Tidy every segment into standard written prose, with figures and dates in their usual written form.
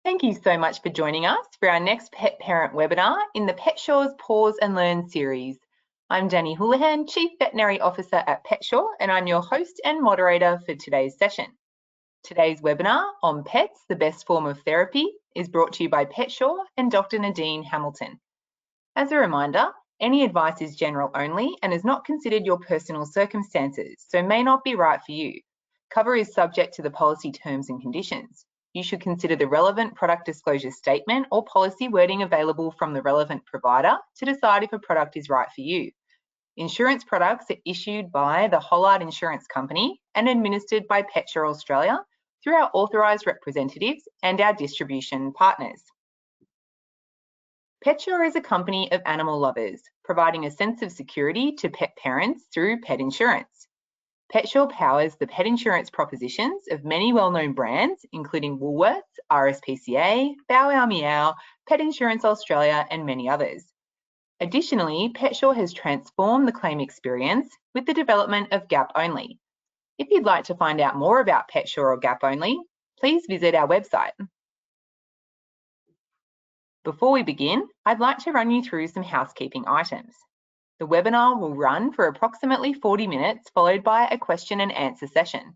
Thank you so much for joining us for our next pet parent webinar in the PetSure Paws Learn series. I'm Danny Houlihan, Chief Veterinary Officer at PetSure, and I'm your host and moderator for today's session. Today's webinar on pets, the best form of therapy, is brought to you by PetSure and Dr Nadine Hamilton. As a reminder, any advice is general only and is not considered your personal circumstances, so may not be right for you. Cover is subject to the policy terms and conditions. You should consider the relevant product disclosure statement or policy wording available from the relevant provider to decide if a product is right for you. Insurance products are issued by the Hollard Insurance Company and administered by PetSure Australia through our Authorised Representatives and our distribution partners. PetSure is a company of animal lovers, providing a sense of security to pet parents through pet insurance. PetSure powers the pet insurance propositions of many well-known brands, including Woolworths, RSPCA, Bow Wow Meow, Pet Insurance Australia, and many others. Additionally, PetSure has transformed the claim experience with the development of Gap Only. If you'd like to find out more about PetSure or Gap Only, please visit our website. Before we begin, I'd like to run you through some housekeeping items. The webinar will run for approximately 40 minutes, followed by a question and answer session.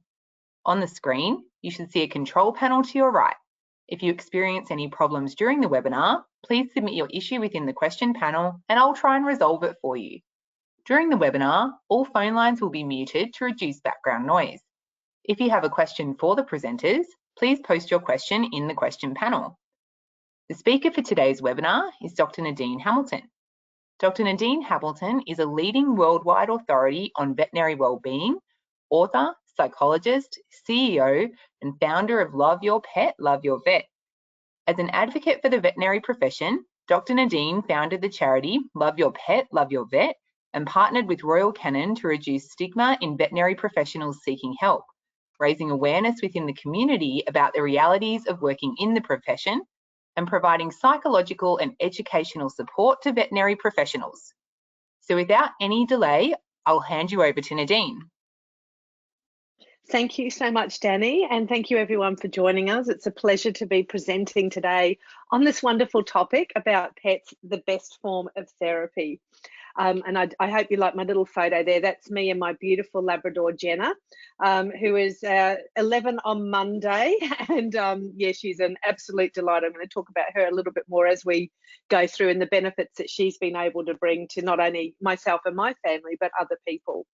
On the screen, you should see a control panel to your right. If you experience any problems during the webinar, please submit your issue within the question panel and I'll try and resolve it for you. During the webinar, all phone lines will be muted to reduce background noise. If you have a question for the presenters, please post your question in the question panel. The speaker for today's webinar is Dr Nadine Hamilton. Dr Nadine Hamilton is a leading worldwide authority on veterinary wellbeing, author, psychologist, CEO, and founder of Love Your Pet, Love Your Vet. As an advocate for the veterinary profession, Dr Nadine founded the charity Love Your Pet, Love Your Vet and partnered with Royal Canin to reduce stigma in veterinary professionals seeking help, raising awareness within the community about the realities of working in the profession and providing psychological and educational support to veterinary professionals. So without any delay, I'll hand you over to Nadine. Thank you so much, Danny, and thank you everyone for joining us. It's a pleasure to be presenting today on this wonderful topic about pets, the best form of therapy. And I hope you like my little photo there. That's me and my beautiful Labrador, Jenna, who is 11 on Monday. And yeah, she's an absolute delight. I'm going to talk about her a little bit more as we go through and the benefits that she's been able to bring to not only myself and my family, but other people.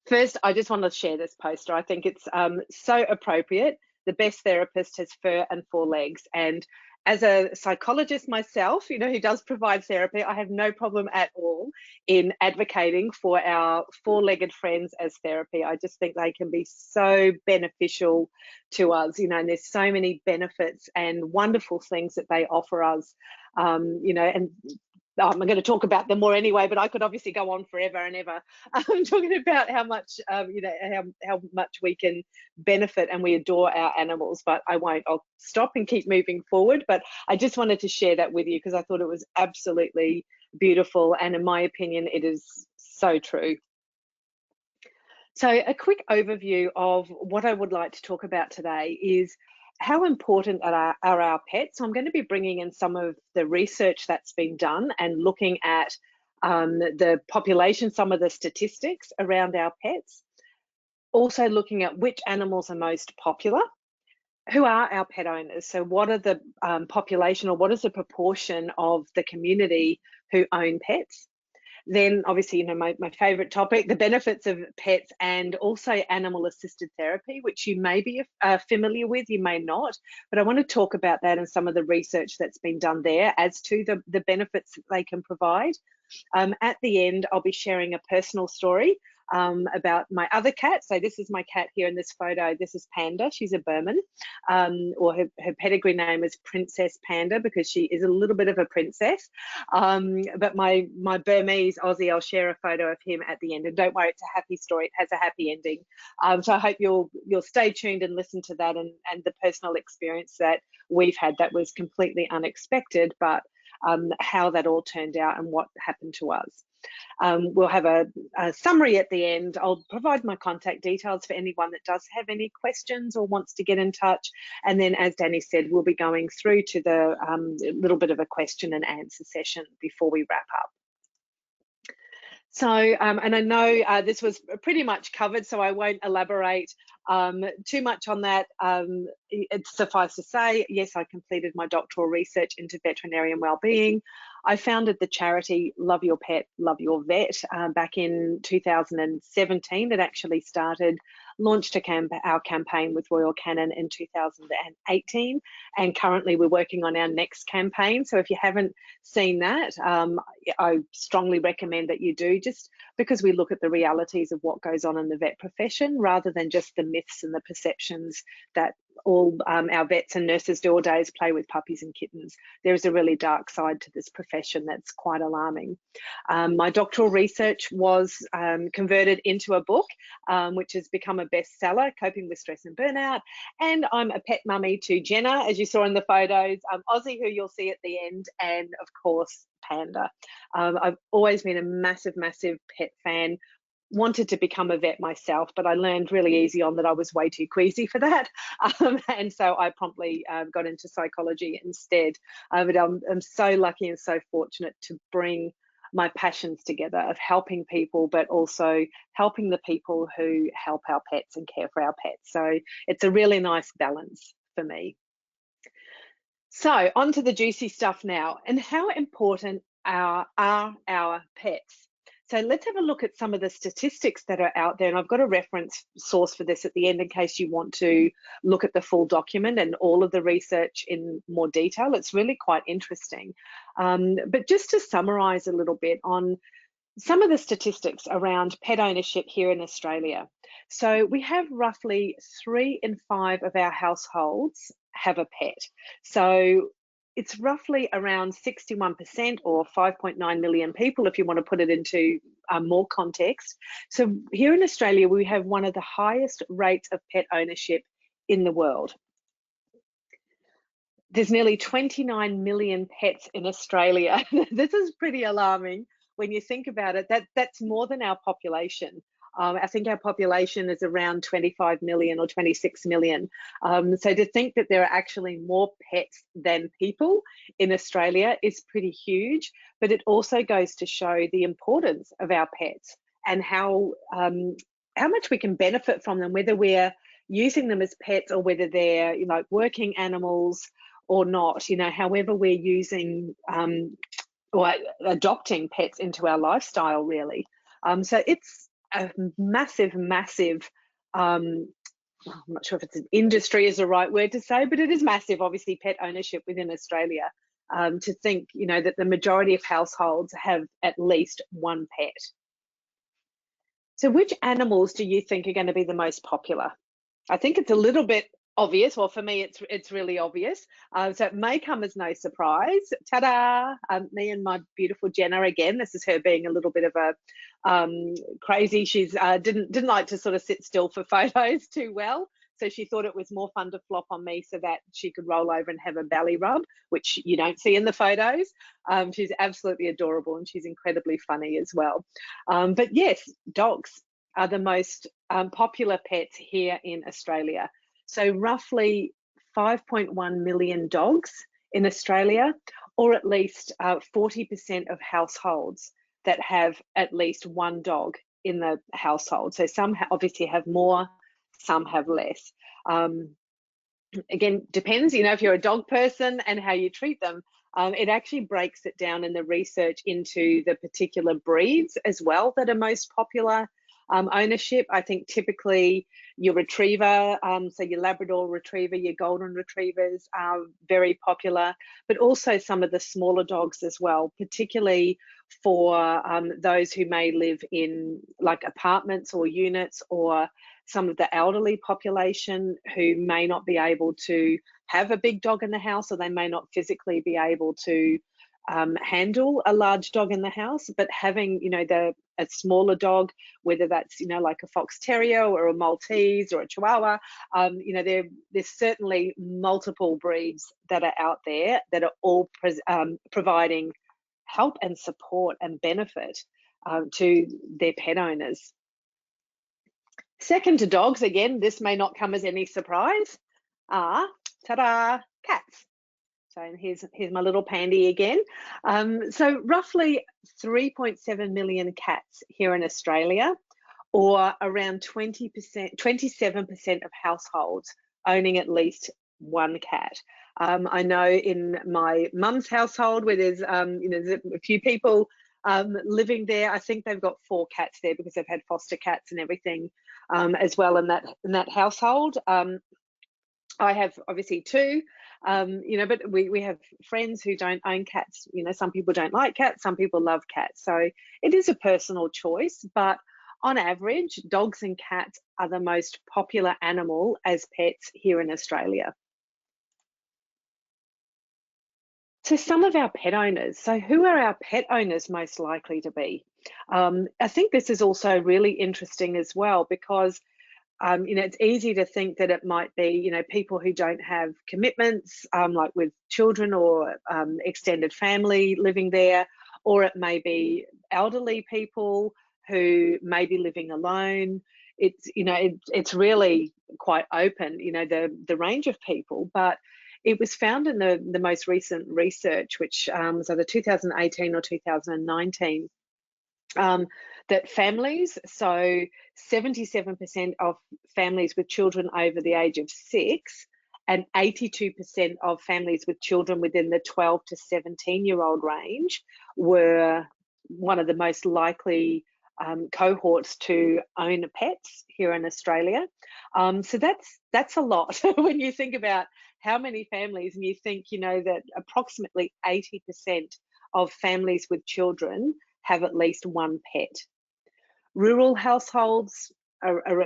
First, I just want to share this poster. I think it's so appropriate. The best therapist has fur and 4 legs. And as a psychologist myself, you know, who does provide therapy, I have no problem at all in advocating for our 4-legged friends as therapy. I just think they can be so beneficial to us, you know, and there's so many benefits and wonderful things that they offer us, you know, and I'm going to talk about them more anyway, but I could obviously go on forever and ever talking about how much, you know, how much we can benefit and we adore our animals, but I won't. I'll stop and keep moving forward. But I just wanted to share that with you because I thought it was absolutely beautiful. And in my opinion, it is so true. So a quick overview of what I would like to talk about today is how important are our pets. So I'm going to be bringing in some of the research that's been done and looking at the population, some of the statistics around our pets. Also looking at which animals are most popular. Who are our pet owners? So what are the population, or what is the proportion of the community who own pets? Then obviously, you know, my favorite topic, the benefits of pets, and also animal assisted therapy, which you may be familiar with, you may not, but I want to talk about that and some of the research that's been done there as to the benefits that they can provide. At the end, I'll be sharing a personal story about my other cat. So this is my cat here in this photo. This is Panda. She's a Burman, or her pedigree name is Princess Panda because she is a little bit of a princess. But my Burmese Aussie, I'll share a photo of him at the end. And don't worry, it's a happy story. It has a happy ending. So I hope you'll stay tuned and listen to that and the personal experience that we've had that was completely unexpected, but how that all turned out and what happened to us. We'll have a summary at the end. I'll provide my contact details for anyone that does have any questions or wants to get in touch. And then, as Danny said, we'll be going through to the little bit of a question and answer session before we wrap up. So, and I know this was pretty much covered, so I won't elaborate too much on that. It's suffice to say, yes, I completed my doctoral research into veterinarian wellbeing. I founded the charity Love Your Pet, Love Your Vet back in 2017. It actually launched our campaign with Royal Canin in 2018, and currently we're working on our next campaign. So if you haven't seen that, I strongly recommend that you do, just because we look at the realities of what goes on in the vet profession rather than just the myths and the perceptions that all our vets and nurses do all day is play with puppies and kittens. There is a really dark side to this profession that's quite alarming. My doctoral research was converted into a book, which has become a bestseller, Coping with Stress and Burnout. And I'm a pet mummy to Jenna, as you saw in the photos, Aussie, who you'll see at the end, and of course, Panda. I've always been a massive, massive pet fan. Wanted to become a vet myself, but I learned really easy on that I was way too queasy for that, and so I promptly got into psychology instead. But I'm so lucky and so fortunate to bring my passions together of helping people, but also helping the people who help our pets and care for our pets. So it's a really nice balance for me. So on to the juicy stuff now, and how important are our pets? So let's have a look at some of the statistics that are out there. And I've got a reference source for this at the end in case you want to look at the full document and all of the research in more detail. It's really quite interesting. But just to summarize a little bit on some of the statistics around pet ownership here in Australia. So we have roughly 3 in 5 of our households have a pet. So it's roughly around 61%, or 5.9 million people, if you want to put it into more context. So here in Australia, we have one of the highest rates of pet ownership in the world. There's nearly 29 million pets in Australia. This is pretty alarming when you think about it. That's more than our population. I think our population is around 25 million or 26 million. So to think that there are actually more pets than people in Australia is pretty huge, but it also goes to show the importance of our pets and how much we can benefit from them, whether we're using them as pets or whether they're, you know, working animals or not, you know, however we're using or adopting pets into our lifestyle, really. So it's a massive, I'm not sure if it's an industry is the right word to say, but it is massive, obviously, pet ownership within Australia. To think, you know, that the majority of households have at least one pet. So which animals do you think are going to be the most popular? I think it's a little bit obvious. Well, for me, it's really obvious. So it may come as no surprise. Ta-da! Me and my beautiful Jenna again. This is her being a little bit of a crazy. She's didn't like to sort of sit still for photos too well. So she thought it was more fun to flop on me so that she could roll over and have a belly rub, which you don't see in the photos. She's absolutely adorable and she's incredibly funny as well. But yes, dogs are the most popular pets here in Australia. So roughly 5.1 million dogs in Australia, or at least 40% of households that have at least one dog in the household. So some obviously have more, some have less. Again, depends, you know, if you're a dog person and how you treat them. It actually breaks it down in the research into the particular breeds as well that are most popular ownership. I think typically your retriever, so your Labrador retriever, your golden retrievers are very popular, but also some of the smaller dogs as well, particularly for those who may live in like apartments or units, or some of the elderly population who may not be able to have a big dog in the house, or they may not physically be able to handle a large dog in the house, but having, you know, a smaller dog, whether that's, you know, like a fox terrier or a Maltese or a Chihuahua, you know, there's certainly multiple breeds that are out there that are all providing help and support and benefit to their pet owners. Second to dogs, again, this may not come as any surprise, are, ta-da, cats. So here's my little pandy again. So roughly 3.7 million cats here in Australia, or around 27% of households owning at least one cat. I know in my mum's household, where there's there's a few people living there, I think they've got 4 cats there because they've had foster cats and everything as well in that household. I have obviously 2, but we have friends who don't own cats. Some people don't like cats, some people love cats. So it is a personal choice, but on average, dogs and cats are the most popular animal as pets here in Australia. So some of our pet owners, so who are our pet owners most likely to be? I think this is also really interesting as well, because it's easy to think that it might be, people who don't have commitments, like with children or extended family living there, or it may be elderly people who may be living alone. It's really quite open, the range of people. But it was found in the most recent research, which was either 2018 or 2019, that families, so 77% of families with children over the age of 6 and 82% of families with children within the 12 to 17-year-old range were one of the most likely cohorts to own pets here in Australia. So that's a lot when you think about how many families, and you think, that approximately 80% of families with children have at least one pet. Rural households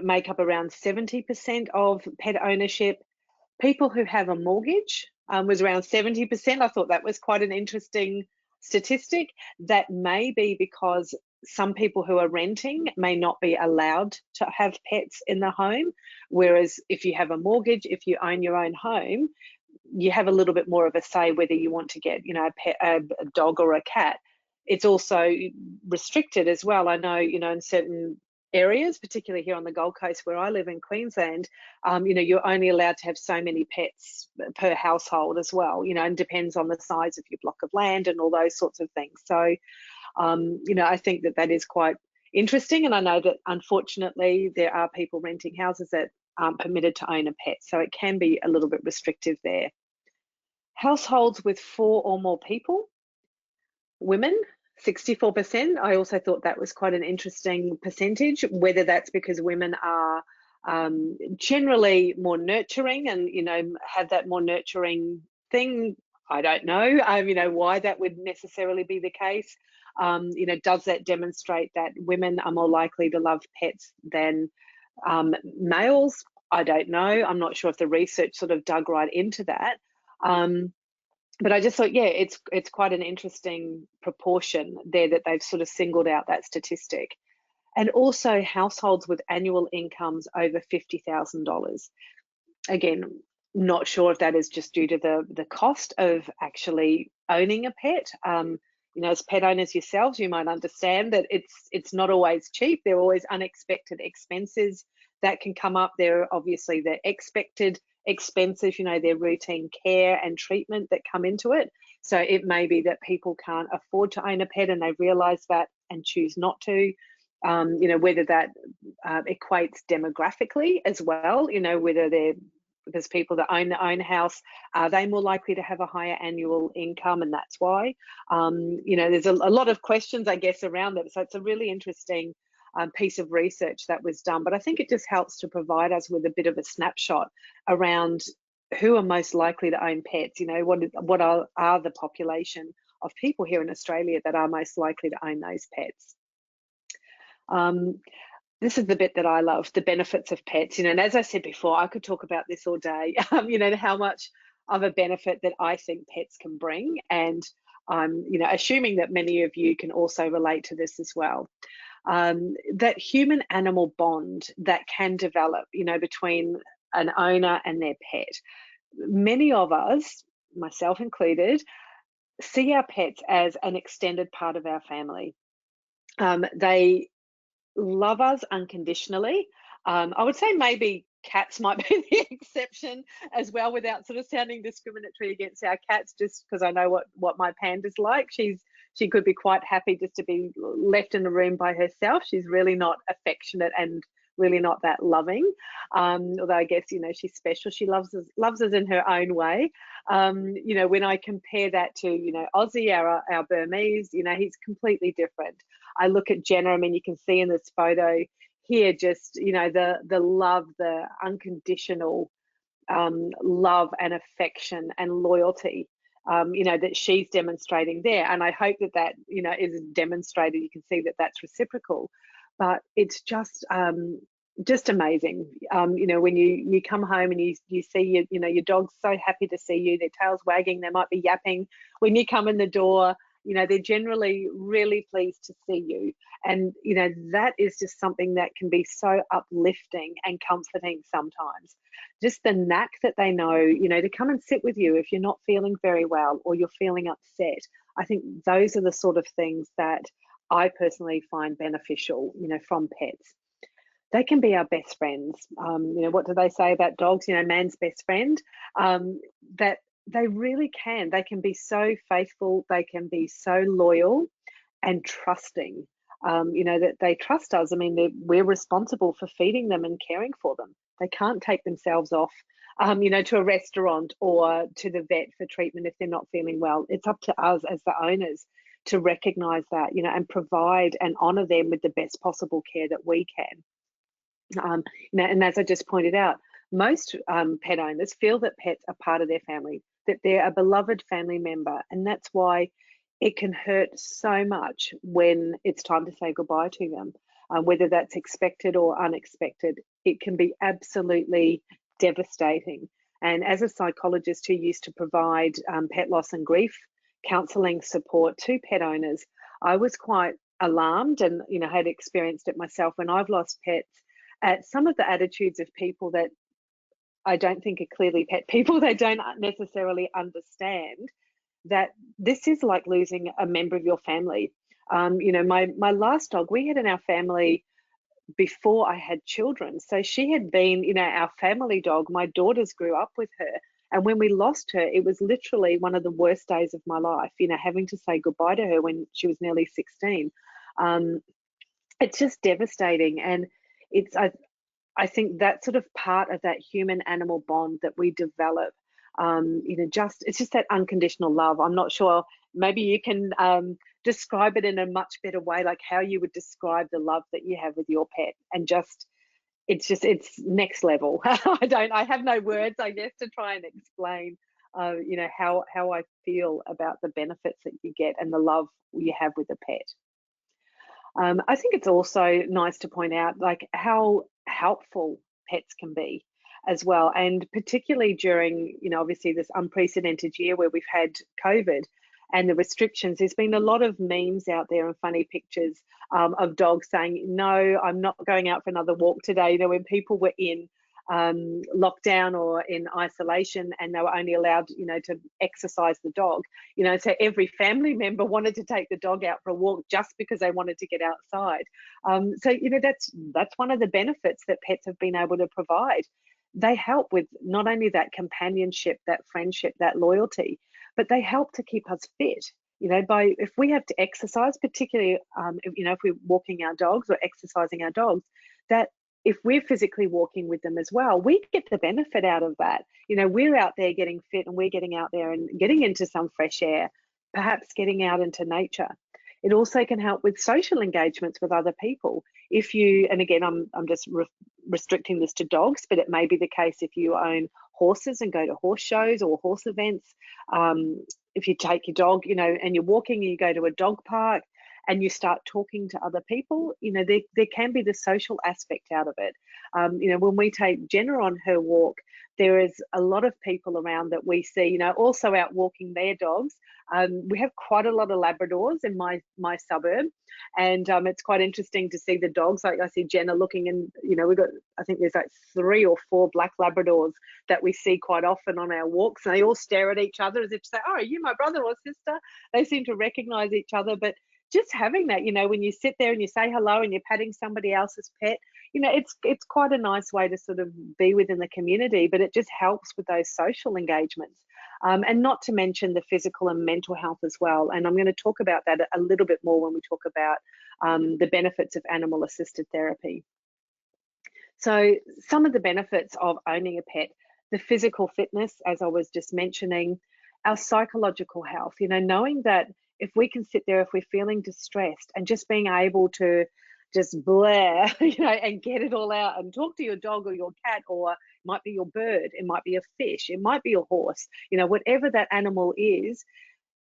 make up around 70% of pet ownership. People who have a mortgage was around 70%. I thought that was quite an interesting statistic. That may be because some people who are renting may not be allowed to have pets in the home, whereas if you have a mortgage, if you own your own home, you have a little bit more of a say whether you want to get, a dog or a cat. It's also restricted as well. I know, in certain areas, particularly here on the Gold Coast where I live in Queensland, you're only allowed to have so many pets per household as well, and depends on the size of your block of land and all those sorts of things. So, I think that is quite interesting. And I know that unfortunately there are people renting houses that aren't permitted to own a pet. So it can be a little bit restrictive there. Households with 4 or more people, women, 64%. I also thought that was quite an interesting percentage, whether that's because women are generally more nurturing and, have that more nurturing thing. I don't know, why that would necessarily be the case. Does that demonstrate that women are more likely to love pets than males? I don't know. I'm not sure if the research sort of dug right into that. But I just thought, yeah, it's quite an interesting proportion there that they've sort of singled out that statistic. And also households with annual incomes over $50,000. Again, not sure if that is just due to the cost of actually owning a pet. As pet owners yourselves, you might understand that it's not always cheap. There are always unexpected expenses that can come up. There are obviously the expected expenses, their routine care and treatment that come into it. So it may be that people can't afford to own a pet and they realise that and choose not to. Whether that equates demographically as well, whether there's people that own their own house, are they more likely to have a higher annual income, and that's why. There's a lot of questions, I guess, around that. So it's a really interesting piece of research that was done, but I think it just helps to provide us with a bit of a snapshot around who are most likely to own pets. What are the population of people here in Australia that are most likely to own those pets. This is the bit that I love, the benefits of pets. And as I said before, I could talk about this all day, how much of a benefit that I think pets can bring. And I'm, assuming that many of you can also relate to this as well. That human-animal bond that can develop, between an owner and their pet. Many of us, myself included, see our pets as an extended part of our family. They love us unconditionally. I would say maybe cats might be the exception as well, without sort of sounding discriminatory against our cats, just because I know what my panda's like. She could be quite happy just to be left in a room by herself. She's really not affectionate and really not that loving. Although I guess, you know, she's special. She loves us in her own way. You know, when I compare that to, you know, Aussie, our Burmese, you know, he's completely different. I look at Jenna, I mean, you can see in this photo here, just, you know, the love, the unconditional love and affection and loyalty, you know, that she's demonstrating there. And I hope that you know, is demonstrated. You can see that that's reciprocal, but it's just amazing. You know, when you come home and you see you know, your dog's so happy to see you, their tail's wagging, they might be yapping when you come in the door. You know, they're generally really pleased to see you. And, you know, that is just something that can be so uplifting and comforting sometimes. Just the knack that they know, you know, to come and sit with you if you're not feeling very well or you're feeling upset. I think those are the sort of things that I personally find beneficial, you know, from pets. They can be our best friends. You know, what do they say about dogs? You know, man's best friend. That they really can. They can be so faithful. They can be so loyal and trusting. You know, that they trust us. I mean, we're responsible for feeding them and caring for them. They can't take themselves off, you know, to a restaurant or to the vet for treatment if they're not feeling well. It's up to us as the owners to recognise that, you know, and provide and honour them with the best possible care that we can. You know, and as I just pointed out, most pet owners feel that pets are part of their family, that they're a beloved family member, and that's why it can hurt so much when it's time to say goodbye to them, whether that's expected or unexpected. It can be absolutely devastating. And as a psychologist who used to provide pet loss and grief counselling support to pet owners, I was quite alarmed and, you know, had experienced it myself when I've lost pets, at some of the attitudes of people that I don't think are clearly pet people. They don't necessarily understand that this is like losing a member of your family. You know, my last dog we had in our family before I had children. So she had been, you know, our family dog. My daughters grew up with her. And when we lost her, it was literally one of the worst days of my life, you know, having to say goodbye to her when she was nearly 16. It's just devastating. And it's, I think that's sort of part of that human animal bond that we develop. You know, it's just that unconditional love. I'm not sure, maybe you can describe it in a much better way, like how you would describe the love that you have with your pet. And it's next level. I have no words, I guess, to try and explain, you know, how I feel about the benefits that you get and the love you have with a pet. I think it's also nice to point out like how helpful pets can be as well, and particularly during, you know, obviously this unprecedented year where we've had COVID and the restrictions. There's been a lot of memes out there and funny pictures of dogs saying, no, I'm not going out for another walk today. You know, when people were in lockdown or in isolation and they were only allowed, you know, to exercise the dog, you know, so every family member wanted to take the dog out for a walk just because they wanted to get outside. So, you know, that's one of the benefits that pets have been able to provide. They help with not only that companionship, that friendship, that loyalty, but they help to keep us fit. You know, if we have to exercise, particularly, you know, if we're walking our dogs or exercising our dogs, that if we're physically walking with them as well, we get the benefit out of that. You know, we're out there getting fit and we're getting out there and getting into some fresh air, perhaps getting out into nature. It also can help with social engagements with other people. If you, and again, I'm just restricting this to dogs, but it may be the case if you own horses and go to horse shows or horse events. If you take your dog, you know, and you're walking and you go to a dog park and you start talking to other people, you know, there can be the social aspect out of it. You know, when we take Jenna on her walk, there is a lot of people around that we see, you know, also out walking their dogs. We have quite a lot of Labradors in my suburb, and it's quite interesting to see the dogs. Like I see Jenna looking, and you know, I think there's like 3 or 4 black Labradors that we see quite often on our walks, and they all stare at each other as if to say, "Oh, are you my brother or sister?" They seem to recognise each other, but just having that, when you sit there and you say hello and you're patting somebody else's pet, it's quite a nice way to sort of be within the community, but it just helps with those social engagements. And not to mention the physical and mental health as well. And I'm going to talk about that a little bit more when we talk about the benefits of animal assisted therapy. So some of the benefits of owning a pet: the physical fitness, as I was just mentioning, our psychological health, knowing that if we can sit there, if we're feeling distressed, and just being able to just blare, and get it all out and talk to your dog or your cat, or it might be your bird, it might be a fish, it might be your horse, whatever that animal is,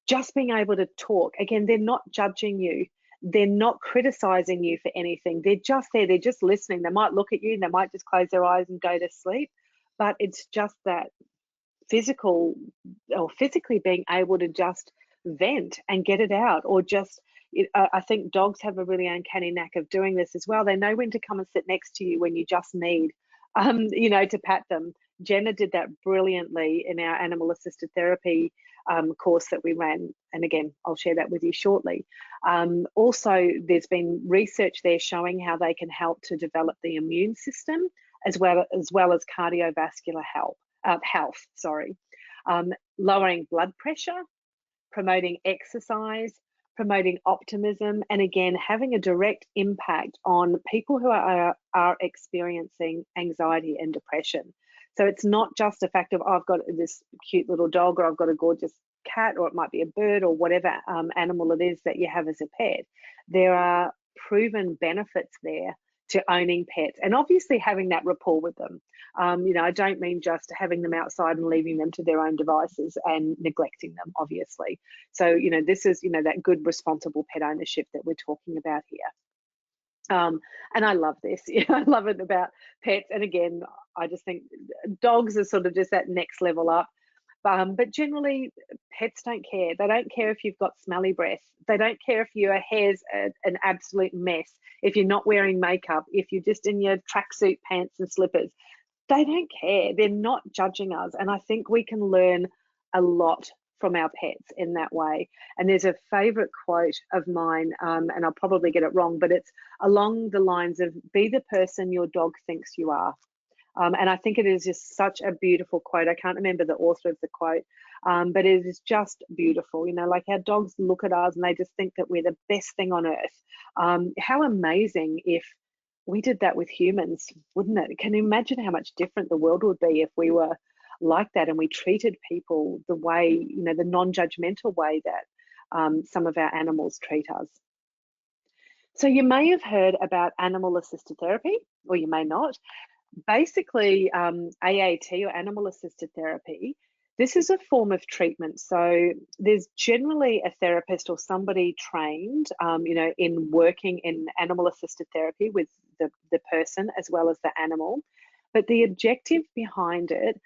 just being able to talk. Again, they're not judging you. They're not criticizing you for anything. They're just there. They're just listening. They might look at you and they might just close their eyes and go to sleep. But it's just that physically being able to just vent and get it out, or just, I think dogs have a really uncanny knack of doing this as well. They know when to come and sit next to you when you just need, to pat them. Jenna did that brilliantly in our animal assisted therapy course that we ran. And again, I'll share that with you shortly. Also, there's been research there showing how they can help to develop the immune system as well as cardiovascular health, lowering blood pressure, promoting exercise, promoting optimism, and again, having a direct impact on people who are experiencing anxiety and depression. So it's not just a fact of, oh, I've got this cute little dog, or I've got a gorgeous cat, or it might be a bird, or whatever animal it is that you have as a pet. There are proven benefits there to owning pets, and obviously having that rapport with them. I don't mean just having them outside and leaving them to their own devices and neglecting them, obviously. So, this is, that good, responsible pet ownership that we're talking about here. And I love this. I love it about pets. And again, I just think dogs are sort of just that next level up. But generally, pets don't care. They don't care if you've got smelly breath. They don't care if your hair's an absolute mess, if you're not wearing makeup, if you're just in your tracksuit pants and slippers. They don't care. They're not judging us. And I think we can learn a lot from our pets in that way. And there's a favorite quote of mine, and I'll probably get it wrong, but it's along the lines of, be the person your dog thinks you are. And I think it is just such a beautiful quote. I can't remember the author of the quote, but it is just beautiful. Like our dogs look at us and they just think that we're the best thing on earth. How amazing if we did that with humans, wouldn't it? Can you imagine how much different the world would be if we were like that and we treated people the way, the non-judgmental way that some of our animals treat us. So you may have heard about animal assisted therapy, or you may not. Basically, AAT, or animal assisted therapy, this is a form of treatment. So there's generally a therapist or somebody trained, in working in animal assisted therapy with the person as well as the animal. But the objective behind it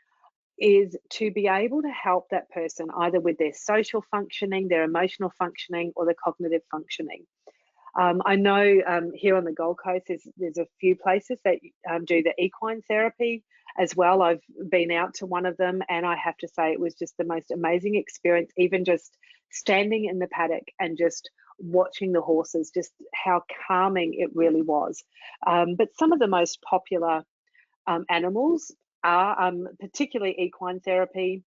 is to be able to help that person either with their social functioning, their emotional functioning, or their cognitive functioning. I know here on the Gold Coast, there's a few places that do the equine therapy as well. I've been out to one of them, and I have to say it was just the most amazing experience, even just standing in the paddock and just watching the horses, just how calming it really was. But some of the most popular animals are particularly equine therapy,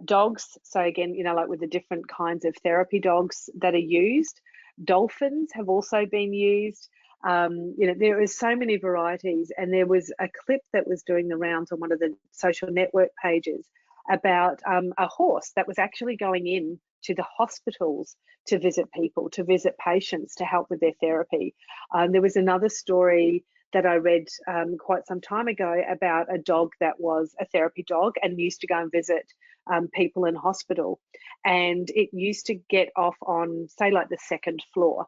dogs. So again, like with the different kinds of therapy dogs that are used. Dolphins have also been used. There are so many varieties, and there was a clip that was doing the rounds on one of the social network pages about a horse that was actually going in to the hospitals to visit people, to visit patients, to help with their therapy. There was another story that I read quite some time ago about a dog that was a therapy dog and used to go and visit people in hospital, and it used to get off on, say, like the second floor,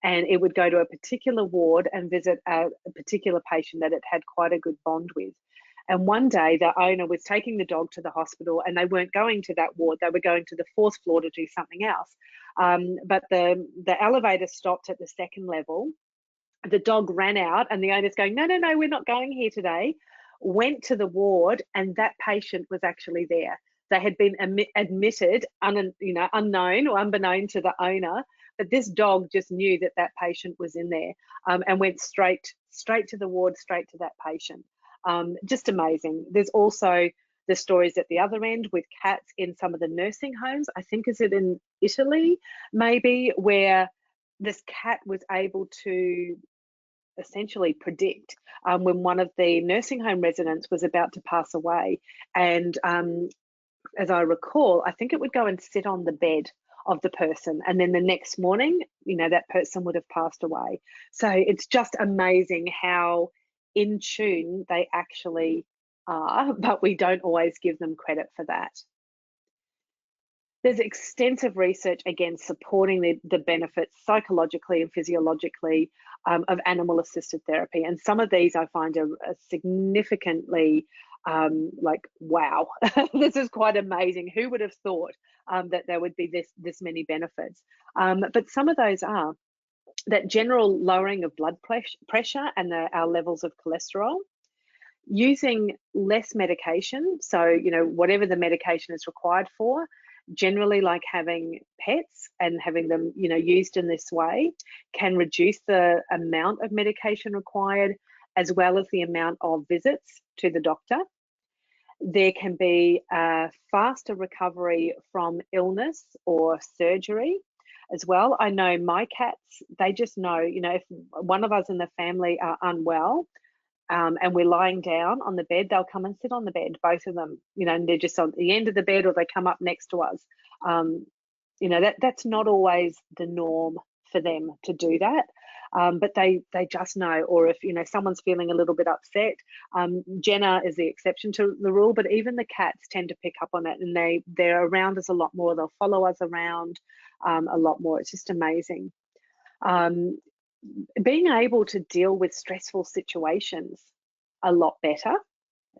and it would go to a particular ward and visit a particular patient that it had quite a good bond with. And one day the owner was taking the dog to the hospital, and they weren't going to that ward, they were going to the fourth floor to do something else. But the elevator stopped at the second level. The dog ran out, and the owner's going, no, we're not going here today. Went to the ward, and that patient was actually there. They had been admitted, unknown or unbeknown to the owner, but this dog just knew that that patient was in there, and went straight to the ward, straight to that patient. Just amazing. There's also the stories at the other end with cats in some of the nursing homes. I think, is it in Italy maybe, where this cat was able to essentially predict when one of the nursing home residents was about to pass away. And as I recall, I think it would go and sit on the bed of the person, and then the next morning, you know, that person would have passed away. So it's just amazing how in tune they actually are, but we don't always give them credit for that. There's extensive research, again, supporting the benefits psychologically and physiologically of animal-assisted therapy. And some of these I find are significantly like, wow, this is quite amazing. Who would have thought that there would be this many benefits? But some of those are that general lowering of blood pressure and our levels of cholesterol, using less medication. So, you know, whatever the medication is required for, generally like having pets and having them, you know, used in this way can reduce the amount of medication required, as well as the amount of visits to the doctor. There can be a faster recovery from illness or surgery as well. I know my cats, they just know, you know, if one of us in the family are unwell, and we're lying down on the bed, they'll come and sit on the bed, both of them, you know, and they're just on the end of the bed, or they come up next to us. You know, that's not always the norm for them to do that, but they just know. Or if, you know, someone's feeling a little bit upset, Jenna is the exception to the rule, but even the cats tend to pick up on it, and they're around us a lot more. They'll follow us around a lot more. It's just amazing. Being able to deal with stressful situations a lot better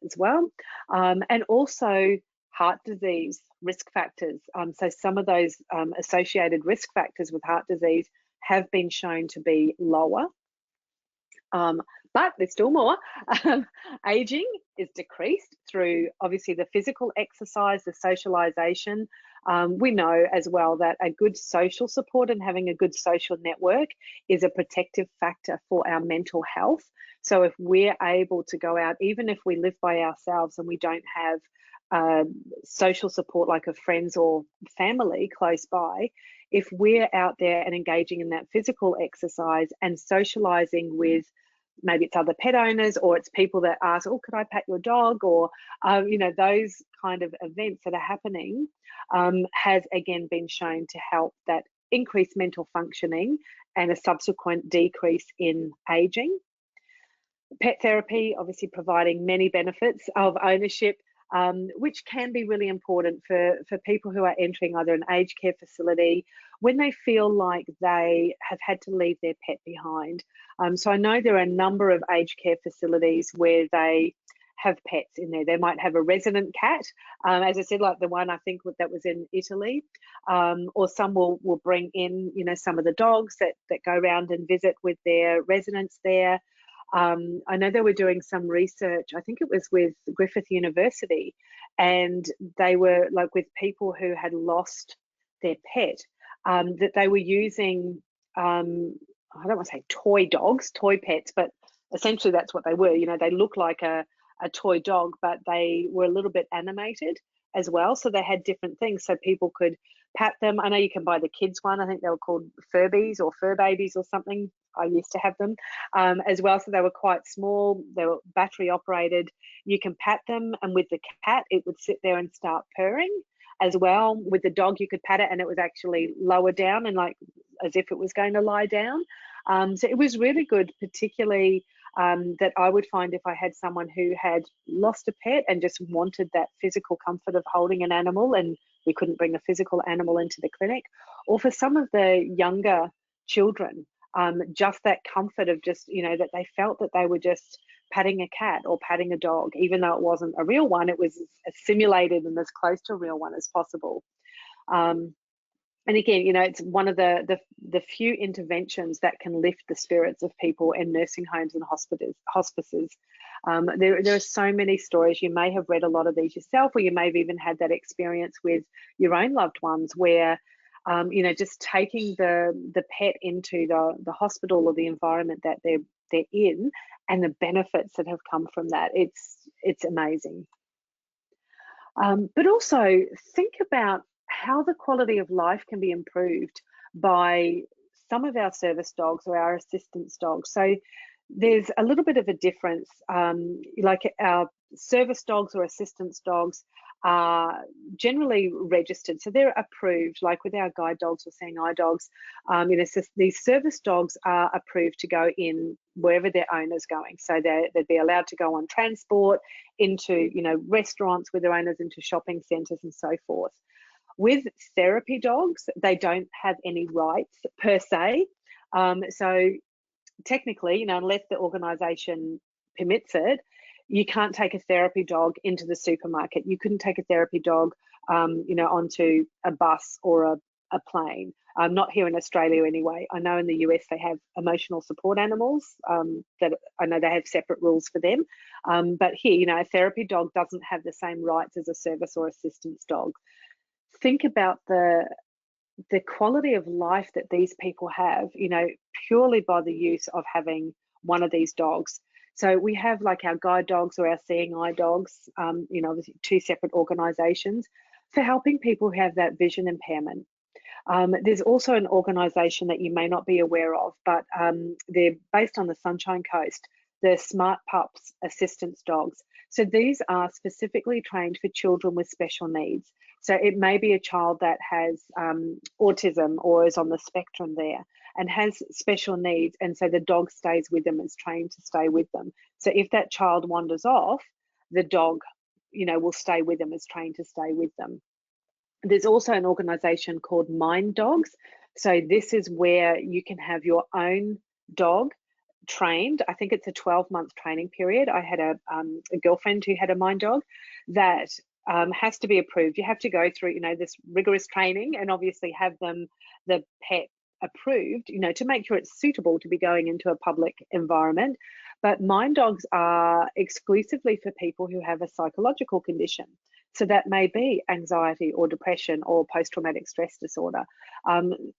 as well, and also heart disease risk factors. So some of those associated risk factors with heart disease have been shown to be lower, but there's still more. Aging is decreased through obviously the physical exercise, the socialization. We know as well that a good social support and having a good social network is a protective factor for our mental health. So if we're able to go out, even if we live by ourselves and we don't have social support like of friends or family close by, if we're out there and engaging in that physical exercise and socializing with, maybe it's other pet owners, or it's people that ask, oh, could I pat your dog? Or, you know, those kind of events that are happening has again been shown to help that increased mental functioning and a subsequent decrease in aging. Pet therapy, obviously providing many benefits of ownership, which can be really important for people who are entering either an aged care facility when they feel like they have had to leave their pet behind. So I know there are a number of aged care facilities where they have pets in there. They might have a resident cat, as I said, like the one I think that was in Italy, or some will bring in, you know, some of the dogs that go around and visit with their residents there. I know they were doing some research, I think it was with Griffith University, and they were like with people who had lost their pet, that they were using, I don't want to say toy dogs, toy pets, but essentially that's what they were. You know, they look like a toy dog, but they were a little bit animated as well. So they had different things so people could pat them. I know you can buy the kids one. I think they were called Furbies or Fur Babies or something. I used to have them as well. So they were quite small. They were battery operated. You can pat them, and with the cat, it would sit there and start purring as well. With the dog, you could pat it and it was actually lower down and like as if it was going to lie down. So it was really good, particularly that I would find if I had someone who had lost a pet and just wanted that physical comfort of holding an animal, and we couldn't bring a physical animal into the clinic, or for some of the younger children, just that comfort of just, you know, that they felt that they were just patting a cat or patting a dog, even though it wasn't a real one, it was as simulated and as close to a real one as possible. And again, you know, it's one of the few interventions that can lift the spirits of people in nursing homes and hospices. There are so many stories. You may have read a lot of these yourself, or you may have even had that experience with your own loved ones where You know, just taking the pet into the hospital or the environment that they're in, and the benefits that have come from that. It's amazing. But also think about how the quality of life can be improved by some of our service dogs or our assistance dogs. So there's a little bit of a difference. Like our service dogs or assistance dogs are generally registered, so they're approved. Like with our guide dogs or seeing eye dogs, you know, so these service dogs are approved to go in wherever their owner's going. So they'd be allowed to go on transport, into, you know, restaurants with their owners, into shopping centres and so forth. With therapy dogs, they don't have any rights per se. So technically, you know, unless the organisation permits it, you can't take a therapy dog into the supermarket. You couldn't take a therapy dog, you know, onto a bus or a plane. Not here in Australia anyway. I know in the US they have emotional support animals, that I know they have separate rules for them. But here, you know, a therapy dog doesn't have the same rights as a service or assistance dog. Think about the quality of life that these people have, you know, purely by the use of having one of these dogs. So we have like our guide dogs or our seeing eye dogs, you know, two separate organisations for helping people who have that vision impairment. There's also an organisation that you may not be aware of, but they're based on the Sunshine Coast, the Smart Pups Assistance Dogs. So these are specifically trained for children with special needs. So it may be a child that has autism or is on the spectrum there and has special needs, and so the dog stays with them, is trained to stay with them. So if that child wanders off, the dog, you know, will stay with them, is trained to stay with them. There's also an organisation called Mind Dogs. So this is where you can have your own dog trained. I think it's a 12-month training period. I had a girlfriend who had a Mind Dog that has to be approved. You have to go through, you know, this rigorous training and obviously have the pet approved, you know, to make sure it's suitable to be going into a public environment. But Mind Dogs are exclusively for people who have a psychological condition. So that may be anxiety or depression or post-traumatic stress disorder,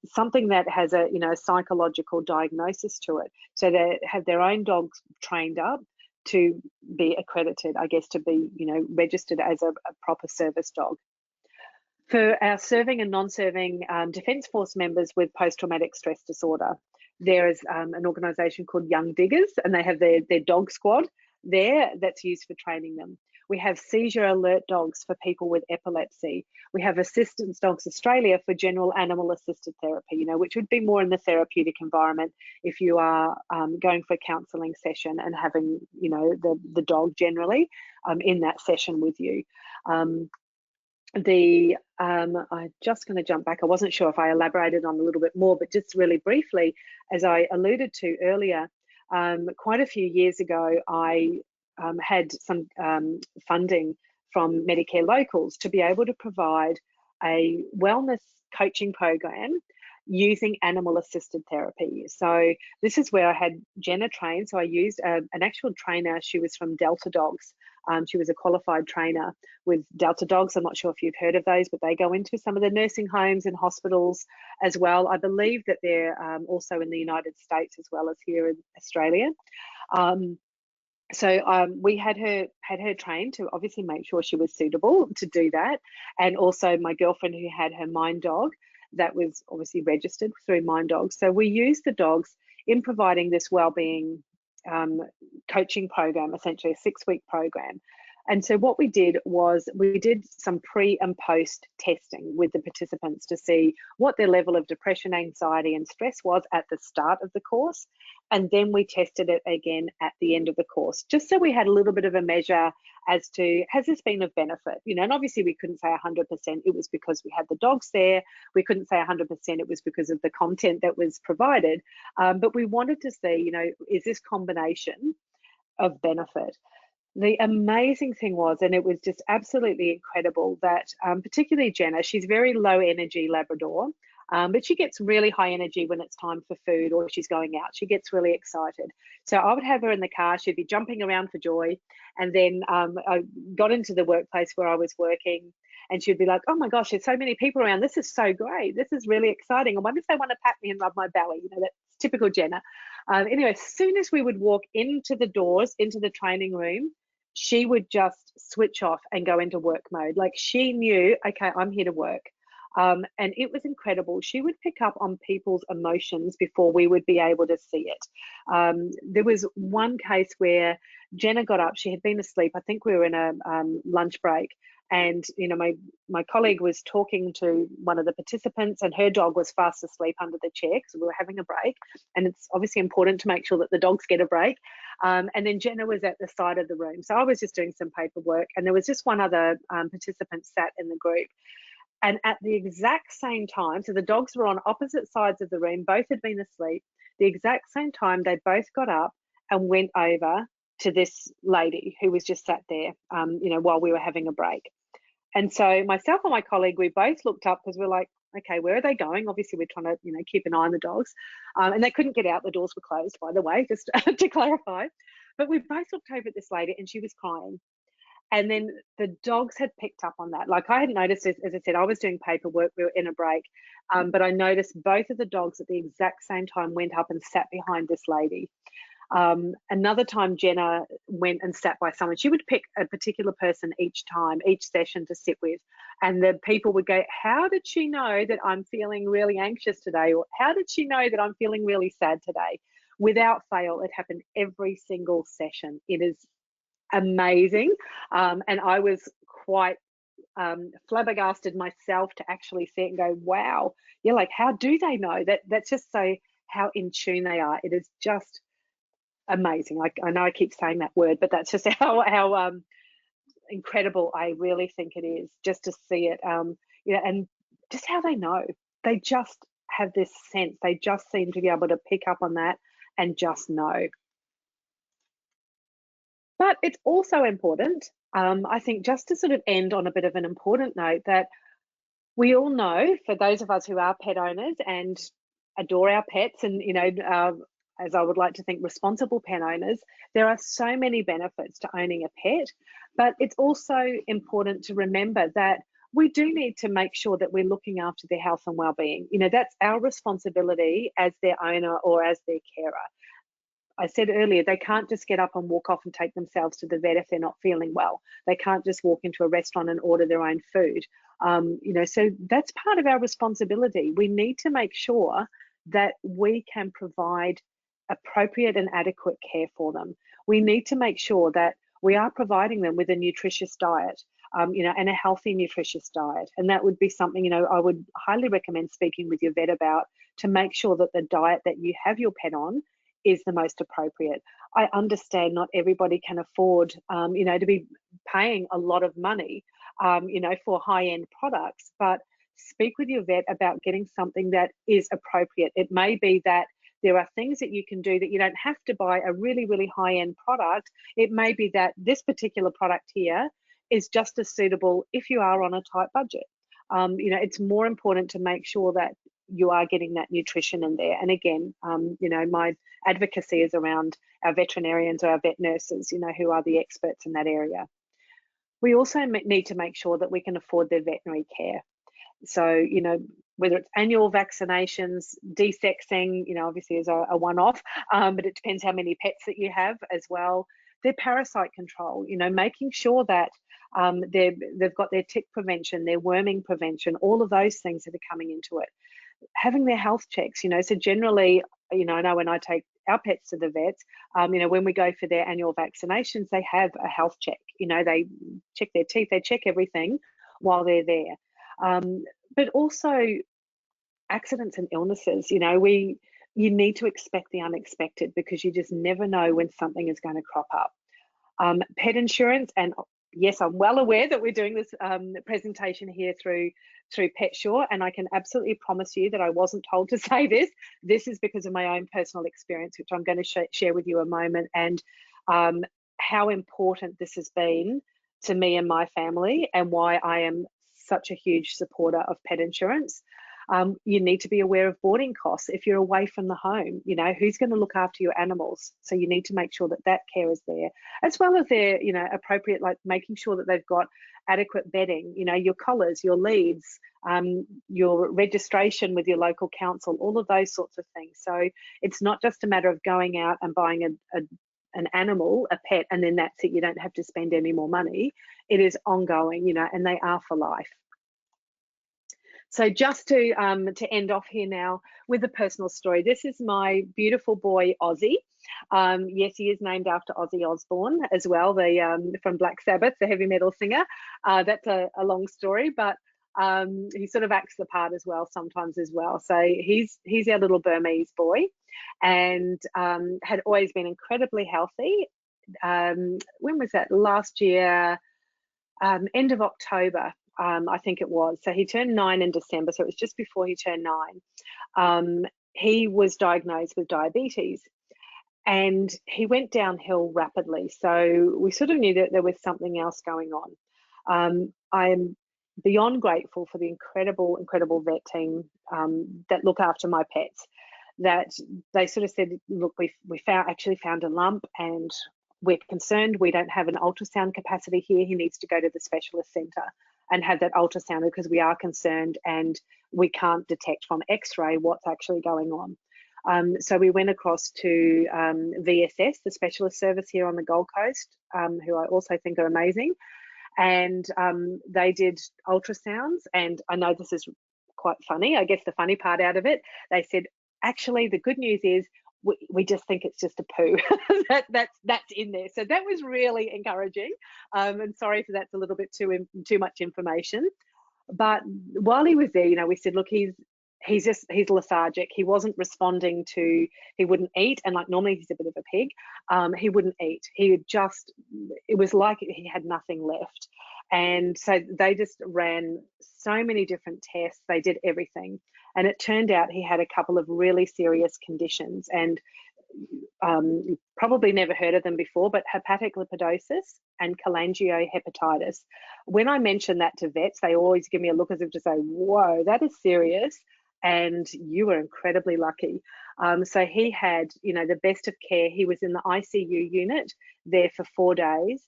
something that has a, you know, a psychological diagnosis to it. So they have their own dogs trained up to be accredited, I guess, to be, you know, registered as a proper service dog. For our serving and non-serving Defence Force members with post-traumatic stress disorder, there is an organisation called Young Diggers, and they have their dog squad there that's used for training them. We have seizure alert dogs for people with epilepsy. We have Assistance Dogs Australia for general animal assisted therapy, you know, which would be more in the therapeutic environment if you are going for a counselling session and having, you know, the dog generally in that session with you. I'm just going to jump back. I wasn't sure if I elaborated on a little bit more, but just really briefly, as I alluded to earlier, quite a few years ago, I had some funding from Medicare Locals to be able to provide a wellness coaching program using animal assisted therapy. So this is where I had Jenna trained. So I used an actual trainer. She was from Delta Dogs. She was a qualified trainer with Delta Dogs. I'm not sure if you've heard of those, but they go into some of the nursing homes and hospitals as well. I believe that they're also in the United States as well as here in Australia. So we had her trained to obviously make sure she was suitable to do that, and also my girlfriend who had her Mind Dog that was obviously registered through Mind Dogs. So we used the dogs in providing this wellbeing coaching program, essentially a 6-week program. And so what we did was we did some pre and post testing with the participants to see what their level of depression, anxiety and stress was at the start of the course. And then we tested it again at the end of the course, just so we had a little bit of a measure as to, has this been of benefit? You know, and obviously we couldn't say 100% it was because we had the dogs there. We couldn't say 100% it was because of the content that was provided. But we wanted to see, you know, is this combination of benefit? The amazing thing was, and it was just absolutely incredible that particularly Jenna, she's very low energy Labrador. But she gets really high energy when it's time for food or she's going out. She gets really excited. So I would have her in the car. She'd be jumping around for joy. And then I got into the workplace where I was working, and she'd be like, oh my gosh, there's so many people around. This is so great. This is really exciting. I wonder if they want to pat me and rub my belly. You know, that's typical Jenna. Anyway, as soon as we would walk into the doors, into the training room, she would just switch off and go into work mode. Like she knew, okay, I'm here to work. And it was incredible. She would pick up on people's emotions before we would be able to see it. There was one case where Jenna got up. She had been asleep. I think we were in a lunch break. And, you know, my colleague was talking to one of the participants, and her dog was fast asleep under the chair because we were having a break. And it's obviously important to make sure that the dogs get a break. And then Jenna was at the side of the room. So I was just doing some paperwork, and there was just one other participant sat in the group. And at the exact same time, so the dogs were on opposite sides of the room, both had been asleep. The exact same time, they both got up and went over to this lady who was just sat there, you know, while we were having a break. And so myself and my colleague, we both looked up because we're like, okay, where are they going? Obviously, we're trying to, you know, keep an eye on the dogs. And they couldn't get out. The doors were closed, by the way, just to clarify. But we both looked over at this lady and she was crying. And then the dogs had picked up on that. Like I had noticed, as I said, I was doing paperwork, we were in a break, but I noticed both of the dogs at the exact same time went up and sat behind this lady. Another time Jenna went and sat by someone. She would pick a particular person each time, each session to sit with. And the people would go, how did she know that I'm feeling really anxious today? Or how did she know that I'm feeling really sad today? Without fail, it happened every single session. It is amazing. And I was quite flabbergasted myself to actually see it and go, wow, yeah, like how do they know that? That's just so how in tune they are. It is just amazing. I know I keep saying that word, but that's just how incredible I really think it is just to see it. You know, and just how they know. They just have this sense. They just seem to be able to pick up on that and just know. But it's also important, I think, just to sort of end on a bit of an important note, that we all know, for those of us who are pet owners and adore our pets and, you know, as I would like to think, responsible pet owners, there are so many benefits to owning a pet, but it's also important to remember that we do need to make sure that we're looking after their health and well-being. You know, that's our responsibility as their owner or as their carer. I said earlier, they can't just get up and walk off and take themselves to the vet if they're not feeling well. They can't just walk into a restaurant and order their own food. You know, so that's part of our responsibility. We need to make sure that we can provide appropriate and adequate care for them. We need to make sure that we are providing them with a nutritious diet, you know, and a healthy, nutritious diet. And that would be something, you know, I would highly recommend speaking with your vet about, to make sure that the diet that you have your pet on is the most appropriate. I understand not everybody can afford, you know, to be paying a lot of money, you know, for high-end products, but speak with your vet about getting something that is appropriate. It may be that there are things that you can do that you don't have to buy a really, really high-end product. It may be that this particular product here is just as suitable if you are on a tight budget. You know, it's more important to make sure that you are getting that nutrition in there. And again, you know, my advocacy is around our veterinarians or our vet nurses, you know, who are the experts in that area. We also need to make sure that we can afford their veterinary care. So, you know, whether it's annual vaccinations, desexing, you know, obviously is a one-off, but it depends how many pets that you have as well. Their parasite control, you know, making sure that they've got their tick prevention, their worming prevention, all of those things that are coming into it. Having their health checks, you know, so generally, you know, I know when I take our pets to the vets, you know, when we go for their annual vaccinations, they have a health check. You know, they check their teeth, they check everything while they're there. But also accidents and illnesses, you know, you need to expect the unexpected, because you just never know when something is going to crop up. Pet insurance, and yes, I'm well aware that we're doing this presentation here through PetSure, and I can absolutely promise you that I wasn't told to say this. This is because of my own personal experience, which I'm going to share with you a moment, and how important this has been to me and my family, and why I am such a huge supporter of pet insurance. You need to be aware of boarding costs. If you're away from the home, you know, who's going to look after your animals? So you need to make sure that that care is there, as well as their, you know, appropriate, like making sure that they've got adequate bedding, you know, your collars, your leads, your registration with your local council, all of those sorts of things. So it's not just a matter of going out and buying an animal, a pet, and then that's it. You don't have to spend any more money. It is ongoing, you know, and they are for life. So just to end off here now with a personal story. This is my beautiful boy, Ozzy. Yes, he is named after Ozzy Osbourne as well, the from Black Sabbath, the heavy metal singer. That's a long story, but he sort of acts the part as well sometimes as well. So he's our little Burmese boy, and had always been incredibly healthy. When was that? Last year, end of October. I think it was. So he turned 9 in December, so it was just before he turned 9. He was diagnosed with diabetes, and he went downhill rapidly. So we sort of knew that there was something else going on. I am beyond grateful for the incredible vet team that look after my pets. That they sort of said, look, we actually found a lump, and we're concerned we don't have an ultrasound capacity here. He needs to go to the specialist centre and have that ultrasound, because we are concerned and we can't detect from x-ray what's actually going on. So we went across to VSS, the specialist service here on the Gold Coast, who I also think are amazing. And they did ultrasounds, and I know this is quite funny. I guess the funny part out of it, they said, actually, the good news is we just think it's just a poo. that's in there. So that was really encouraging. And sorry if that's a little bit too much information. But while he was there, you know, we said, look, he's lethargic. He wasn't responding to, he wouldn't eat. And like normally he's a bit of a pig. He wouldn't eat. It was like he had nothing left. And so they just ran so many different tests. They did everything. And it turned out he had a couple of really serious conditions, and you probably never heard of them before, but hepatic lipidosis and cholangiohepatitis. When I mention that to vets, they always give me a look as if to say, whoa, that is serious. And you were incredibly lucky. So he had, you know, the best of care. He was in the ICU unit there for 4 days.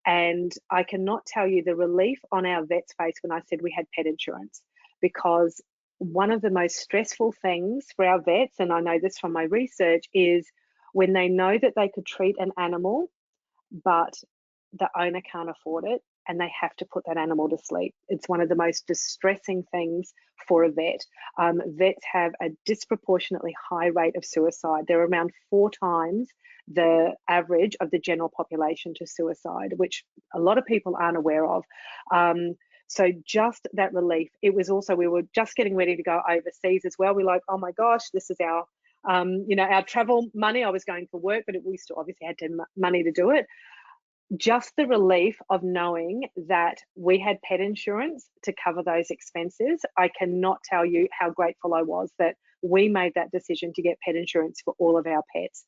And I cannot tell you the relief on our vet's face when I said we had pet insurance, because one of the most stressful things for our vets, and I know this from my research, is when they know that they could treat an animal, but the owner can't afford it and they have to put that animal to sleep. It's one of the most distressing things for a vet. Vets have a disproportionately high rate of suicide. They're around 4 times the average of the general population to suicide, which a lot of people aren't aware of. So just that relief. It was also, we were just getting ready to go overseas as well. We're like, oh my gosh, this is our, you know, our travel money. I was going for work, but we still obviously had money to do it. Just the relief of knowing that we had pet insurance to cover those expenses. I cannot tell you how grateful I was that we made that decision to get pet insurance for all of our pets.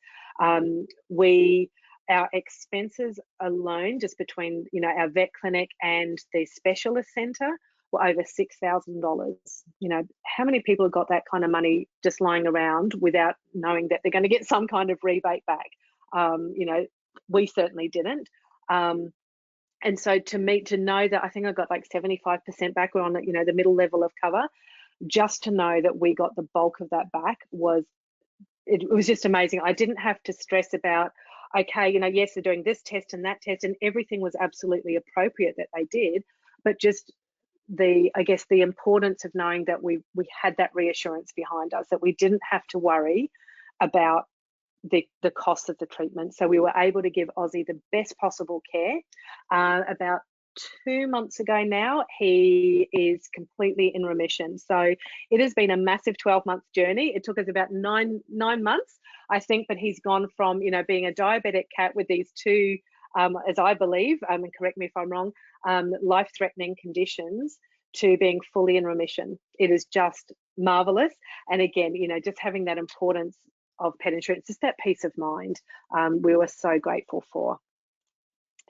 Our expenses alone, just between, you know, our vet clinic and the specialist centre, were over $6,000. You know, how many people have got that kind of money just lying around without knowing that they're going to get some kind of rebate back? You know, we certainly didn't. And so to know that, I think I got like 75% back. We're on, you know, the middle level of cover. Just to know that we got the bulk of that back was just amazing. I didn't have to stress about, okay, you know, yes, they're doing this test and that test, and everything was absolutely appropriate that they did, but just I guess the importance of knowing that we had that reassurance behind us, that we didn't have to worry about the cost of the treatment. So we were able to give Ozzy the best possible care. About 2 months ago now, he is completely in remission. So it has been a massive 12-month journey. It took us about nine months, I think, but he's gone from, you know, being a diabetic cat with these 2, as I believe, and correct me if I'm wrong, life-threatening conditions, to being fully in remission. It is just marvelous. And again, you know, just having that importance of pet insurance, just that peace of mind, we were so grateful for.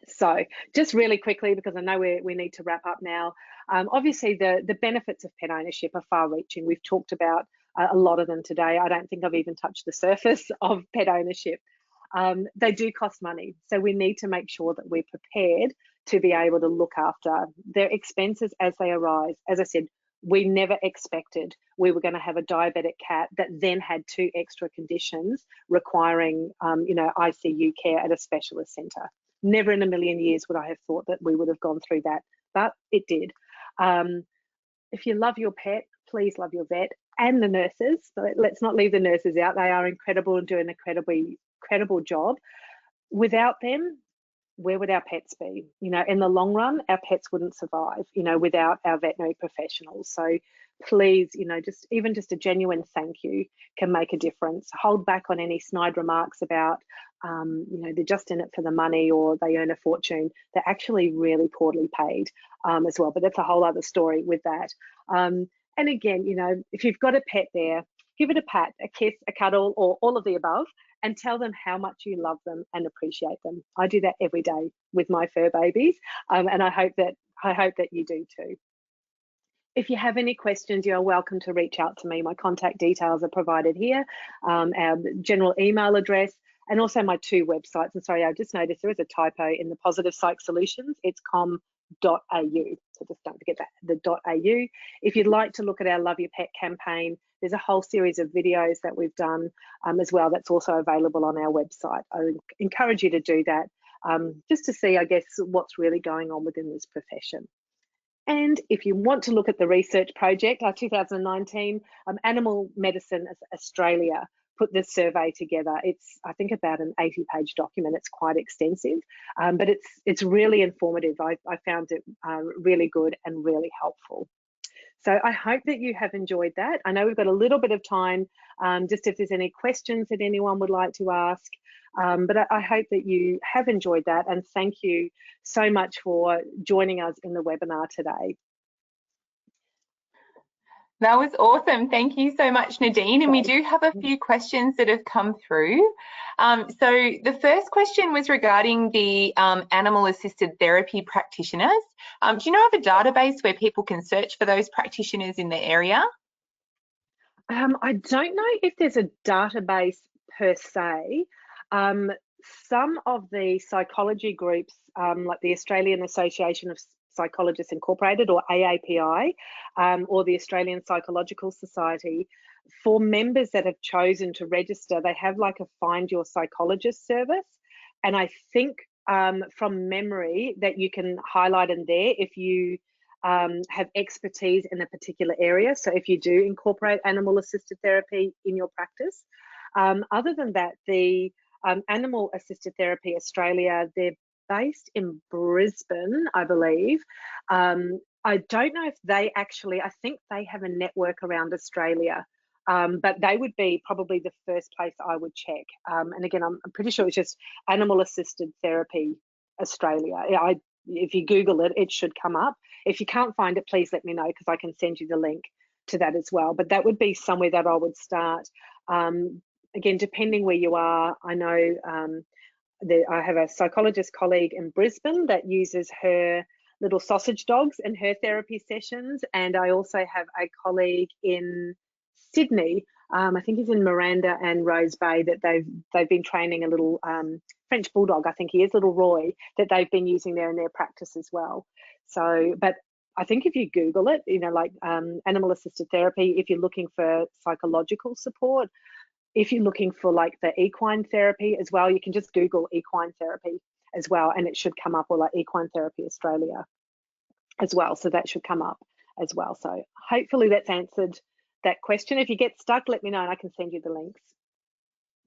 So just really quickly, because I know we need to wrap up now, obviously the benefits of pet ownership are far reaching. We've talked about a lot of them today. I don't think I've even touched the surface of pet ownership. They do cost money, so we need to make sure that we're prepared to be able to look after their expenses as they arise. As I said, we never expected we were going to have a diabetic cat that then had 2 extra conditions requiring, ICU care at a specialist centre. Never in a million years would I have thought that we would have gone through that, but it did. If you love your pet, please love your vet and the nurses. So let's not leave the nurses out. They are incredible and do an incredible job. Without them, where would our pets be? In the long run, our pets wouldn't survive, without our veterinary professionals. So please, just a genuine thank you can make a difference. Hold back on any snide remarks about, they're just in it for the money or they earn a fortune. They're actually really poorly paid as well, but that's a whole other story with that. And again, if you've got a pet there, give it a pat, a kiss, a cuddle, or all of the above, and tell them how much you love them and appreciate them. I do that every day with my fur babies, and I hope that you do too. If you have any questions, you're welcome to reach out to me. My contact details are provided here, our general email address, and also my 2 websites. And sorry, I just noticed there is a typo in the Positive Psych Solutions. It's com.au, so just don't forget that, the .au. If you'd like to look at our Love Your Pet campaign, there's a whole series of videos that we've done as well that's also available on our website. I would encourage you to do that just to see, I guess, what's really going on within this profession. And if you want to look at the research project, our 2019 Animal Medicine Australia put this survey together. It's, I think, about an 80-page document. It's quite extensive, but it's really informative. I found it really good and really helpful. So I hope that you have enjoyed that. I know we've got a little bit of time, just if there's any questions that anyone would like to ask. But I hope that you have enjoyed that, and thank you so much for joining us in the webinar today. That was awesome. Thank you so much, Nadine. And we do have a few questions that have come through. So the first question was regarding the animal-assisted therapy practitioners. Do you know of a database where people can search for those practitioners in the area? I don't know if there's a database per se. Some of the psychology groups, like the Australian Association of Psychologists Incorporated, or AAPI, or the Australian Psychological Society, for members that have chosen to register, they have like a Find Your Psychologist service. And I think from memory that you can highlight in there if you have expertise in a particular area. So if you do incorporate animal assisted therapy in your practice. Other than that, the Animal Assisted Therapy Australia, they're based in Brisbane, I believe. I don't know if they actually, I think they have a network around Australia, but they would be probably the first place I would check. And again, I'm pretty sure it's just Animal Assisted Therapy Australia. If you Google it, it should come up. If you can't find it, please let me know, because I can send you the link to that as well. But that would be somewhere that I would start. Again, depending where you are, I know I have a psychologist colleague in Brisbane that uses her little sausage dogs in her therapy sessions, and I also have a colleague in Sydney. I think he's in Miranda and Rose Bay, that they've been training a little French bulldog, I think he is, little Roy, that they've been using there in their practice as well. So, but I think if you Google it, like animal assisted therapy, if you're looking for psychological support, if you're looking for like the equine therapy as well, you can just Google equine therapy as well, and it should come up, or like Equine Therapy Australia as well. So that should come up as well. So hopefully that's answered that question. If you get stuck, let me know and I can send you the links.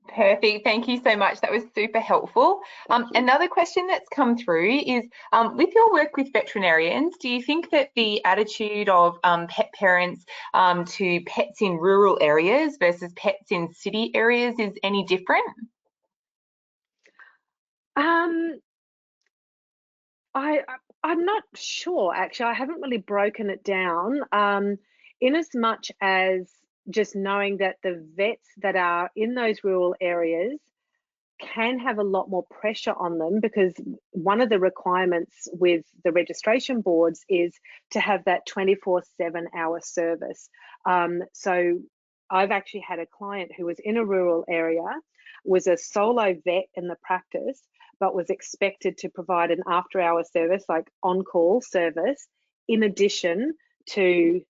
Perfect. Thank you so much. That was super helpful. Another question that's come through is, with your work with veterinarians, do you think that the attitude of pet parents to pets in rural areas versus pets in city areas is any different? I'm not sure, actually. I haven't really broken it down, in as much as just knowing that the vets that are in those rural areas can have a lot more pressure on them, because one of the requirements with the registration boards is to have that 24/7 hour service. So I've actually had a client who was in a rural area, was a solo vet in the practice, but was expected to provide an after-hour service, like on-call service, in addition to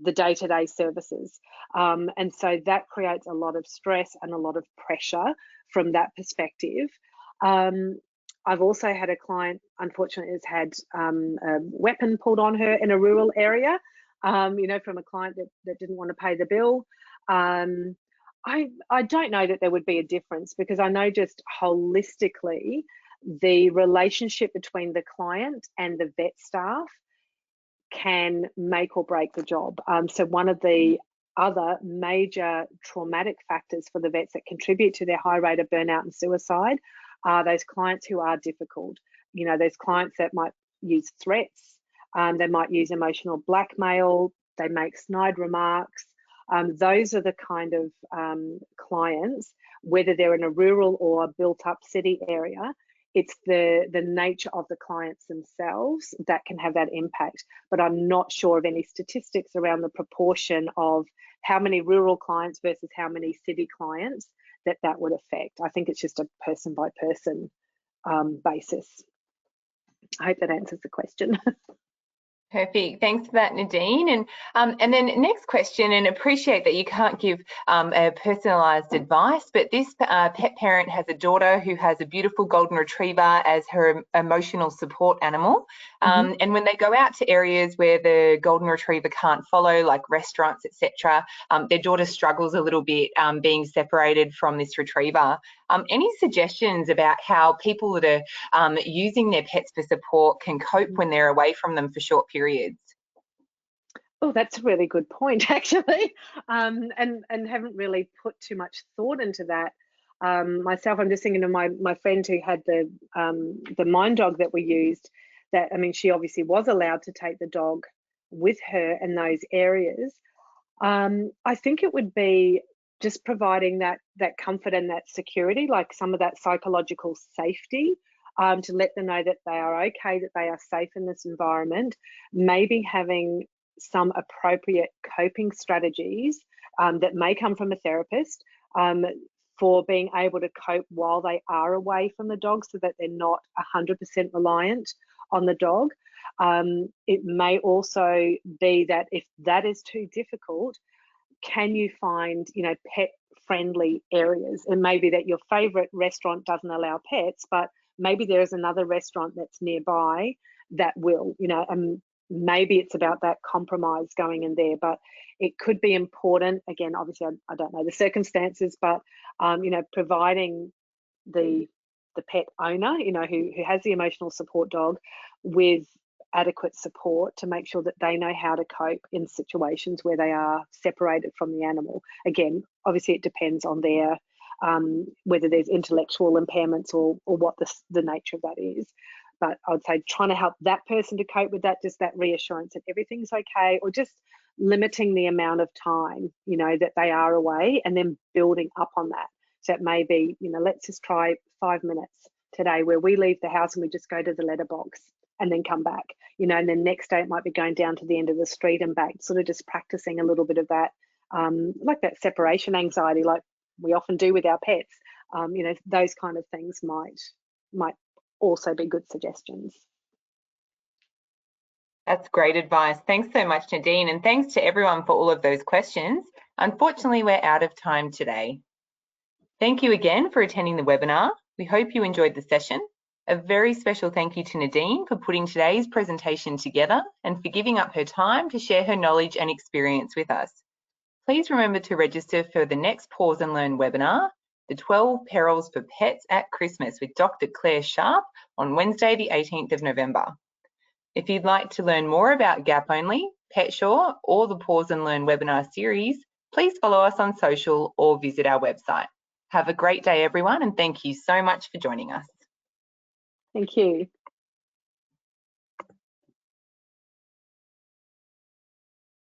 the day-to-day services. And so that creates a lot of stress and a lot of pressure from that perspective. I've also had a client, unfortunately, has had a weapon pulled on her in a rural area, you know, from a client that didn't want to pay the bill. I don't know that there would be a difference, because I know just holistically the relationship between the client and the vet staff can make or break the job. So one of the other major traumatic factors for the vets that contribute to their high rate of burnout and suicide are those clients who are difficult. You know, those clients that might use threats, they might use emotional blackmail, they make snide remarks. Those are the kind of clients, whether they're in a rural or a built-up city area, it's the nature of the clients themselves that can have that impact. But I'm not sure of any statistics around the proportion of how many rural clients versus how many city clients that would affect. I think it's just a person by person basis. I hope that answers the question. Perfect. Thanks for that, Nadine. And then next question, and appreciate that you can't give a personalised advice, but this pet parent has a daughter who has a beautiful golden retriever as her emotional support animal. And when they go out to areas where the golden retriever can't follow, like restaurants, etc., their daughter struggles a little bit being separated from this retriever. Any suggestions about how people that are using their pets for support can cope when they're away from them for short periods? Oh, that's a really good point, actually, and haven't really put too much thought into that. Myself, I'm just thinking of my friend who had the mine dog that we used. That, I mean, she obviously was allowed to take the dog with her in those areas. I think it would be just providing that comfort and that security, like some of that psychological safety, to let them know that they are okay, that they are safe in this environment. Maybe having some appropriate coping strategies that may come from a therapist for being able to cope while they are away from the dog, so that they're not 100% reliant on the dog. It may also be that if that is too difficult, can you find, you know, pet friendly areas? And maybe that your favorite restaurant doesn't allow pets, but maybe there is another restaurant that's nearby that will, you know, and maybe it's about that compromise going in there. But it could be important, again, obviously I don't know the circumstances, but you know, providing the pet owner, you know, who has the emotional support dog with adequate support to make sure that they know how to cope in situations where they are separated from the animal. Again, obviously it depends on their whether there's intellectual impairments or what the nature of that is. But I would say trying to help that person to cope with that, just that reassurance that everything's okay, or just limiting the amount of time, you know, that they are away, and then building up on that. So it may be, you know, let's just try 5 minutes today where we leave the house and we just go to the letterbox and then come back, you know, and then next day it might be going down to the end of the street and back, sort of just practicing a little bit of that, like that separation anxiety, like we often do with our pets. You know, those kind of things might also be good suggestions. That's great advice. Thanks so much, Nadine, and thanks to everyone for all of those questions. Unfortunately, we're out of time today. Thank you again for attending the webinar. We hope you enjoyed the session. A very special thank you to Nadine for putting today's presentation together and for giving up her time to share her knowledge and experience with us. Please remember to register for the next Pause and Learn webinar, the 12 Perils for Pets at Christmas with Dr. Claire Sharp on Wednesday, the 18th of November. If you'd like to learn more about Gap Only, PetSure, or the Pause and Learn webinar series, please follow us on social or visit our website. Have a great day, everyone, and thank you so much for joining us. Thank you.